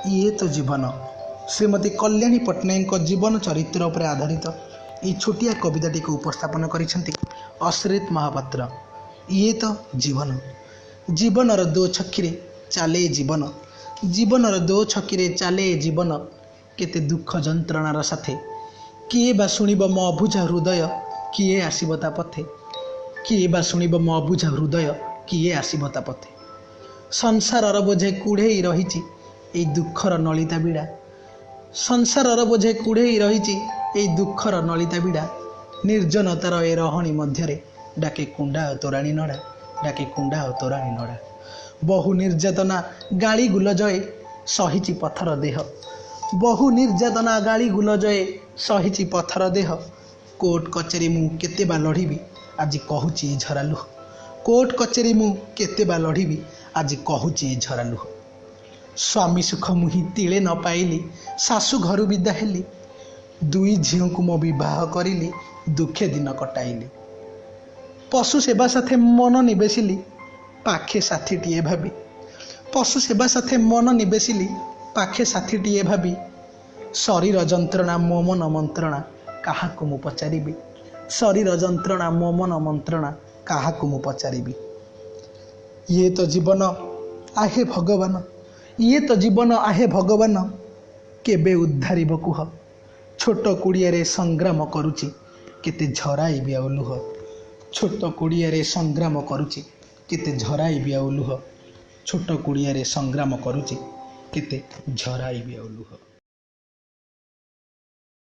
ये तो जीवन श्रीमती कल्याणी पट्टनायक जीवन चरित्र पर आधारित ये छोटिया कविताटी को उपस्थापन करिसेंती अश्रित महापात्र। ये तो जीवन जीवनर दो छक्की चले जीवन जीवनर दो छक्की चले जीवन केते दुख जंत्रणार साथे किए बा शुणिब मो अबुझा हृदय किए आसिब ता पथे किए बा शुणिब मो अबुझा हृदय किए आसिब ता पथे संसारर बोझे कुढ़ेई रही ए दुखर नलिता बिड़ा संसारर बोझे कुढ़ेई रही ए दुखर नलिता बिड़ा निर्जनतार ए रहणी मध्यरे डाके कुंडा तोराणी नड़ा डाके कुंडा तोराणी नड़ा बहु निर्यातना गाली गुलजए सहिची पथर देह बहु निर्यातना गाली गुलजए सहिची पथर देह कोर्ट कचेरी मु केते बा लढ़ी आज कहूची झरालुह कोर्ट कचेरी मु केते बा लढ़ी आज कहूची झरालुह स्वामी सुख मुही तिले न पाइली सासु घर विदा हेली दुई झील को मो विवाह करिली दुखे दिन कटाइली पशु सेवा साथे मन निवेशिली पाखे साथीटीए भाबी पशु सेवा साथे मन निवेशिली पाखे साथीटीए भाबी शरीर जंत्रणा मो मन मंत्रणा काहाकु मु पचारिबी शरीर जंत्रणा मो मन मंत्रणा काहाकु मु पचारिबी ये तो जीवन आहे भगवान ये तो जीवन आहे भगवान केबे उद्धारिब कुह छोट कुड़िया संग्राम करुची केते झराइबी आउ लुह छोट कुड़िया संग्राम करुची केते झराइबी आउ लुह छोट कुड़िया संग्राम करुची केते झराइबी आउ लुह।